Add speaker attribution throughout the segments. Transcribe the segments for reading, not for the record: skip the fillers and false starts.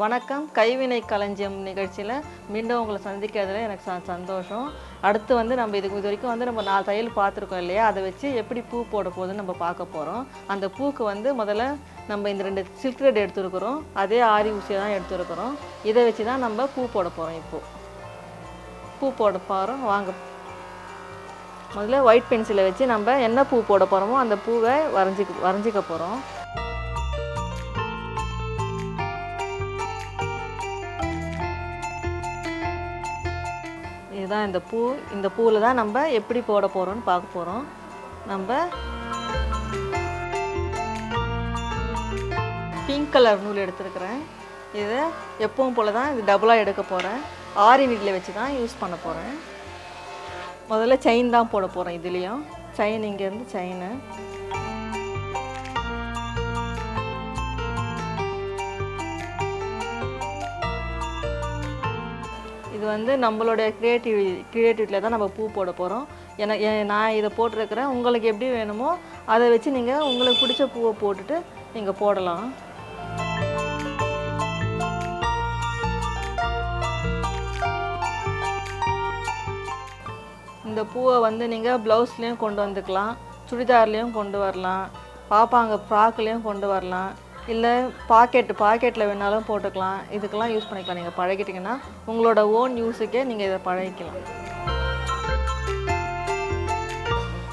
Speaker 1: வணக்கம். கைவினை களஞ்சியம் நிகழ்ச்சியில் மீண்டும் உங்களை சந்திக்கிறதுல எனக்கு சந்தோஷம். அடுத்து வந்து நம்ம இது வரைக்கும் வந்து நம்ம 4 தையல் பார்த்துருக்கோம் இல்லையா, அதை வச்சு எப்படி பூ போட போகுதுன்னு நம்ம பார்க்க போகிறோம். அந்த பூக்கு வந்து முதல்ல நம்ம இந்த 2 சில்க் த்ரெட் எடுத்துருக்குறோம், அதே ஆரி ஊசியை தான் எடுத்துருக்குறோம். இதை வச்சு தான் நம்ம பூ போட போகிறோம். இப்போது பூ போட போகிறோம். வாங்க, முதல்ல ஒயிட் பென்சிலை வச்சு நம்ம என்ன பூ போட போகிறோமோ அந்த பூவை வரைஞ்சிக்க போகிறோம். இதுதான் இந்த பூ. இந்த பூவில் தான் நம்ம எப்படி போட போகிறோம்னு பார்க்க போகிறோம். நம்ம பிங்க் கலர் நூல் எடுத்துருக்கிறேன். இதை எப்பவும் போல் தான் இது டபுளாக எடுக்க போகிறேன். ஆரி நீடில் வச்சு தான் யூஸ் பண்ண போகிறேன். முதல்ல செயின் தான் போட போகிறேன். இதுலேயும் செயின், இங்கேருந்து செயினு, இது வந்து நம்மளுடைய க்ரியேட்டிவிட்டியில் தான் நம்ம பூ போட போகிறோம். நான் இதை போட்டிருக்கிறேன். உங்களுக்கு எப்படி வேணுமோ அதை வச்சு நீங்கள் உங்களுக்கு பிடிச்ச பூவை போட்டுட்டு நீங்கள் போடலாம். இந்த பூவை வந்து நீங்கள் ப்ளவுஸ்லேயும் கொண்டு வந்துக்கலாம், சுடிதார்லேயும் கொண்டு வரலாம், பாப்பாங்க ஃப்ராக்லேயும் கொண்டு வரலாம், இல்லை பாக்கெட்டில் வேணாலும் போட்டுக்கலாம். இதுக்கெல்லாம் யூஸ் பண்ணிக்கலாம். நீங்கள் பழகிட்டிங்கன்னா உங்களோட ஓன் யூஸுக்கே நீங்கள் இதை பழகிக்கலாம்.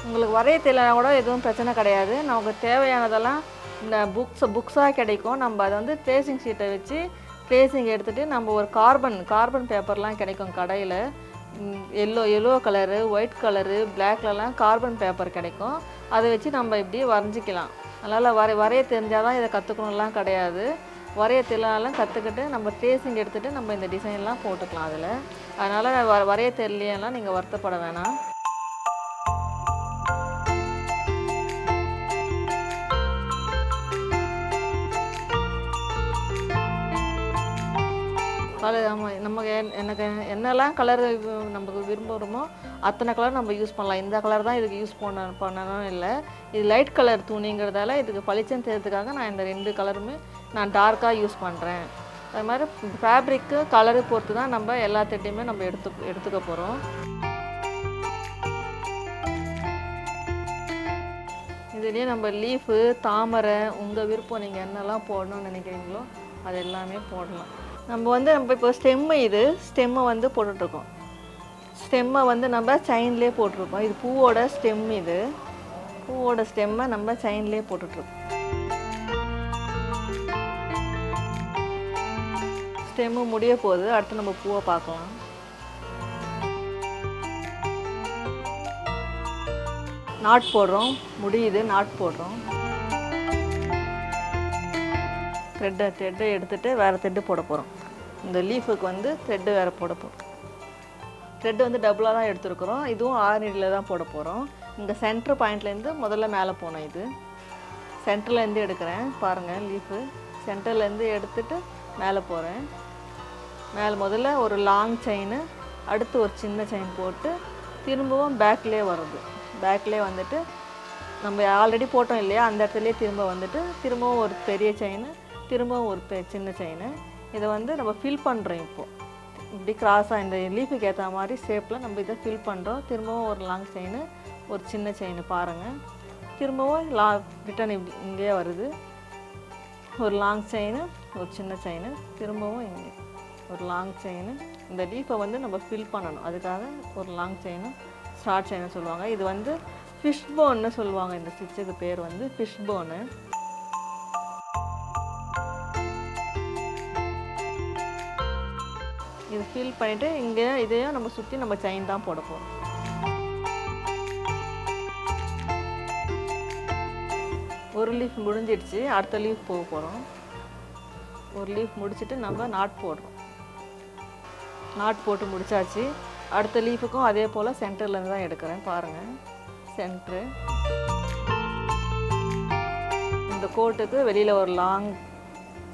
Speaker 1: உங்களுக்கு வரைய தெரியலனா கூட எதுவும் பிரச்சனை கிடையாது. நமக்கு தேவையானதெல்லாம் இந்த புக்ஸாக கிடைக்கும். நம்ம அதை வந்து ட்ரேசிங் ஷீட்டை வச்சு ட்ரேசிங் எடுத்துகிட்டு நம்ம ஒரு கார்பன் பேப்பர்லாம் கிடைக்கும் கடையில். எல்லோ கலரு, ஒயிட் கலரு, பிளாக்லலாம் கார்பன் பேப்பர் கிடைக்கும். அதை வச்சு நம்ம இப்படி வரைஞ்சிக்கலாம். அதனால் வரைய தெரிஞ்சால் தான் இதை கற்றுக்கணும்லாம் கிடையாது. வரைய தெரியலனாலும் கற்றுக்கிட்டு நம்ம ட்ரேசிங் எடுத்துகிட்டு நம்ம இந்த டிசைன்லாம் போட்டுக்கலாம் அதில். அதனால் வரைய தெரியலையெல்லாம் நீங்கள் வருத்தப்பட வேணாம். ஆமாம், எனக்கு என்னெல்லாம் கலர் நமக்கு விரும்புகிறோமோ அத்தனை கலர் நம்ம யூஸ் பண்ணலாம். இந்த கலர் தான் இதுக்கு யூஸ் பண்ணணும் இல்லை. இது லைட் கலர் துணிங்கிறதால இதுக்கு பளிச்சன்னு தெரிகிறதுக்காக நான் இந்த 2 கலருமே நான் டார்க்காக யூஸ் பண்ணுறேன். அது மாதிரி ஃபேப்ரிக்கு கலரு பொறுத்து தான் நம்ம எல்லாத்திட்டையுமே நம்ம எடுத்துக்க போகிறோம். இதுலேயே நம்ம லீஃபு, தாமரை, உங்கள் விருப்பம், நீங்கள் என்னெல்லாம் போடணும்னு நினைக்கிறீங்களோ அது எல்லாமே போடலாம். நம்ம இப்போ ஸ்டெம்மை வந்து போட்டுட்ருக்கோம். ஸ்டெம்மை வந்து நம்ம செயின்லேயே போட்டிருக்கோம். இது பூவோட ஸ்டெம். இது பூவோட ஸ்டெம்மை நம்ம செயின்லேயே போட்டுட்ருக்கோம். ஸ்டெம்மு முடிய போகுது. அடுத்து நம்ம பூவை பார்க்கலாம். நாட் போடுறோம். முடியுது, நாட் போடுறோம். த்ரெட்டை எடுத்துகிட்டு வேறு த்ரெட்டு போட போகிறோம். இந்த லீஃபுக்கு வந்து த்ரெட்டு வேறு போட போகிறோம். த்ரெட்டு வந்து டபுளாக தான் எடுத்துருக்குறோம். இதுவும் ஆர்னிடில் தான் போட போகிறோம். இந்த சென்டர் பாயிண்ட்லேருந்து முதல்ல மேலே போனோம். இது சென்டர்லேருந்து எடுக்கிறேன். பாருங்கள், லீஃபு சென்டர்லேருந்து எடுத்துகிட்டு மேலே போகிறேன். முதல்ல ஒரு லாங் செயின், அடுத்து ஒரு சின்ன செயின் போட்டு திரும்பவும் பேக்லேயே வருது. பேக்லேயே வந்துட்டு நம்ம ஆல்ரெடி போட்டோம் இல்லையா, அந்த இடத்துலையே திரும்ப வந்துட்டு திரும்பவும் ஒரு பெரிய செயின், திரும்பவும் ஒரு சின்ன செயின். இதை வந்து நம்ம ஃபில் பண்ணுறோம். இப்போது இப்படி கிராஸாக இந்த லீஃபுக்கு ஏற்ற மாதிரி ஷேப்பில் நம்ம இதை ஃபில் பண்ணுறோம். திரும்பவும் ஒரு லாங் செயின், ஒரு சின்ன செயின். பாருங்கள், திரும்பவும் ரிட்டன் இப்படி இங்கேயே வருது. ஒரு லாங் செயின், ஒரு சின்ன செயின், திரும்பவும் இங்கே ஒரு லாங் செயின். இந்த லீஃபை வந்து நம்ம ஃபில் பண்ணணும். அதுக்காக ஒரு லாங் செயின், ஷார்ட் செயின்னு சொல்லுவாங்க. இது வந்து ஃபிஷ் போன்னு சொல்லுவாங்க. இந்த ஸ்டிச்சுக்கு பேர் வந்து ஃபிஷ் போனு. இது ஃபில் பண்ணிவிட்டு இங்கே இதையும் நம்ம சுற்றி நம்ம செயின் தான் போட போகிறோம். ஒரு லீஃப் முடிஞ்சிடுச்சு. அடுத்த லீஃப் போக போகிறோம். ஒரு லீஃப் முடிச்சுட்டு நம்ம நாட் போடுறோம். நாட் போட்டு முடிச்சாச்சு. அடுத்த லீஃபுக்கும் அதே போல் சென்டர்லேருந்து தான் எடுக்கிறேன். பாருங்கள், சென்ட்ரு. இந்த கோட்டுக்கு வெளியில் ஒரு லாங்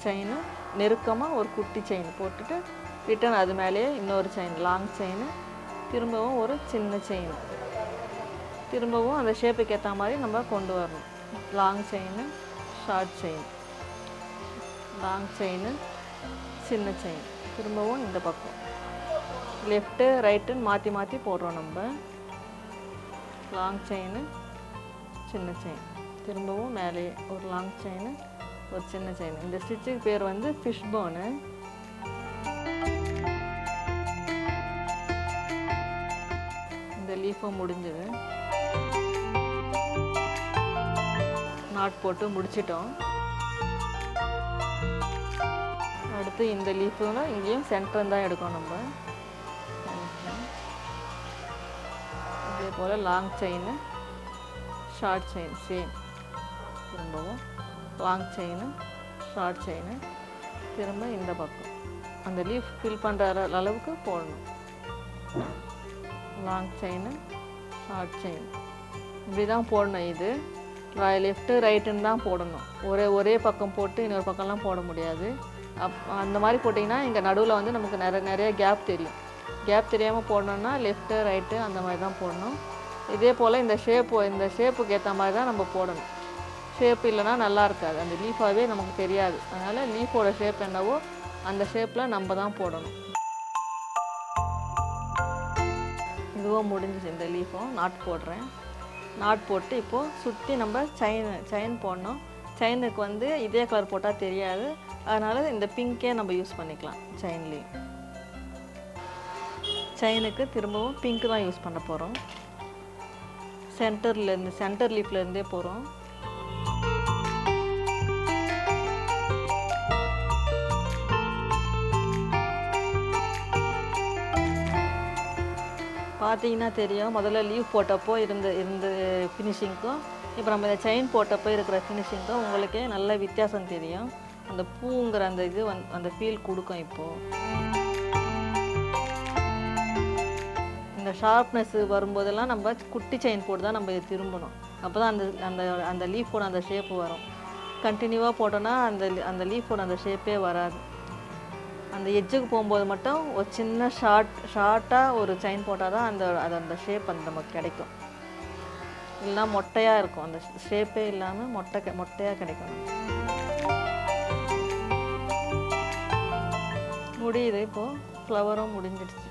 Speaker 1: செயின், நெருக்கமாக ஒரு குட்டி செயின் போட்டுட்டு ரிட்டன் அது மேலேயே இன்னொரு செயின், லாங் செயின், திரும்பவும் ஒரு சின்ன செயின், திரும்பவும் அந்த ஷேப்புக்கு ஏற்ற மாதிரி நம்ம கொண்டு வரணும். Long chain, short chain, long chain, சின்ன செயின், திரும்பவும் இந்த பக்கம் லெஃப்ட்டு ரைட்டுன்னு மாற்றி மாற்றி போடுறோம் நம்ம. லாங் செயின், சின்ன செயின், திரும்பவும் மேலே ஒரு லாங் செயின், ஒரு சின்ன செயின். இந்த ஸ்டிச்சுக்கு பேர் வந்து ஃபிஷ் போனு. இந்த லீஃபும் முடிஞ்சது. நாட் போட்டு முடிச்சிட்டோம். அடுத்து இந்த லீஃபுனா இங்கேயும் சென்டர் தான் எடுக்கணும் நம்ம. இதே போல் long chain, short chain same. திரும்பவும் லாங் செயின், ஷார்ட் செயின், திரும்ப இந்த பக்கம் அந்த லீஃப் ஃபில் பண்ணுற அளவுக்கு போடணும். லாங் செயின், ஷார்ட் செயின், இப்படி தான் போடணும். இது லெஃப்ட்டு ரைட்டுன்னு தான் போடணும். ஒரே பக்கம் போட்டு இன்னொரு பக்கம்லாம் போட முடியாது. அந்த மாதிரி போட்டிங்கன்னா இங்கே நடுவில் வந்து நமக்கு நிறைய கேப் தெரியும். கேப் தெரியாமல் போடணுன்னா லெஃப்ட்டு ரைட்டு அந்த மாதிரி தான் போடணும். இதே போல் இந்த ஷேப்புக்கு ஏற்ற மாதிரி தான் நம்ம போடணும். ஷேப் இல்லைன்னா நல்லா இருக்காது, அந்த லீஃபாகவே நமக்கு தெரியாது. அதனால் லீஃபோட ஷேப் என்னவோ அந்த ஷேப்பில் நம்ம தான் போடணும். இதுவும் முடிஞ்சிச்சு. இந்த லீஃபும் நாட் போடுறேன். நாட் போட்டு இப்போது சுற்றி நம்ம செயின் போடணும். செயினுக்கு வந்து இதே கலர் போட்டால் தெரியாது, அதனால் இந்த பிங்கே நம்ம யூஸ் பண்ணிக்கலாம். செயின்லேயும் செயினுக்கு திரும்பவும் பிங்க் தான் யூஸ் பண்ண போகிறோம். சென்டர் லீஃப்லேருந்தே போகிறோம். பார்த்தீங்கன்னா தெரியும், முதல்ல லீவ் போட்டப்போ இருந்த ஃபினிஷிங்க்கும் இப்போ நம்ம இந்த செயின் போட்டப்போ இருக்கிற ஃபினிஷிங்க்கும் உங்களுக்கே நல்ல வித்தியாசம் தெரியும். அந்த பூங்கிற அந்த இது அந்த ஃபீல் கொடுக்கும். இப்போது இந்த ஷார்ப்னஸ் வரும்போதெல்லாம் நம்ம குட்டி செயின் போட்டு தான் நம்ம திரும்பணும். அப்போ தான் அந்த லீஃபோட அந்த ஷேப்பு வரும். கண்டினியூவாக போட்டோன்னா அந்த லீஃபோட அந்த ஷேப்பே வராது. அந்த எட்ஜுக்கு போகும்போது மட்டும் ஒரு சின்ன ஷார்ட்டாக ஒரு செயின் போட்டால் தான் அந்த ஷேப் நமக்கு கிடைக்கும். இல்லைனா மொட்டையாக இருக்கும், அந்த ஷேப்பே இல்லாமல் மொட்டையாக கிடைக்கும். முடியுது. இப்போது ஃப்ளவரும் முடிஞ்சிடுச்சு.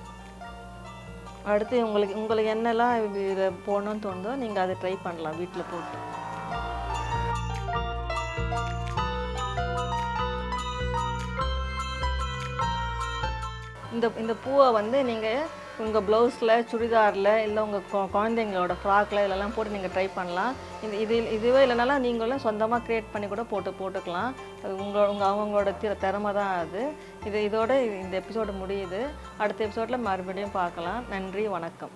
Speaker 1: அடுத்து உங்களுக்கு என்னெல்லாம் இதை போடணும்னு தோணுதோ நீங்கள் அதை ட்ரை பண்ணலாம் வீட்டில் போட்டு. இந்த பூவை வந்து நீங்கள் உங்கள் ப்ளவுஸில், சுடிதாரில், இல்லை உங்கள் குழந்தைங்களோட ஃப்ராக்கில் இதெல்லாம் போட்டு நீங்கள் ட்ரை பண்ணலாம். இதுவே இல்லைனாலும் நீங்களும் சொந்தமாக க்ரியேட் பண்ணி கூட போட்டுக்கலாம். அது அவங்களோட திறமை தான் அது. இதோட இந்த எபிசோடு முடியுது. அடுத்த எபிசோடில் மறுபடியும் பார்க்கலாம். நன்றி, வணக்கம்.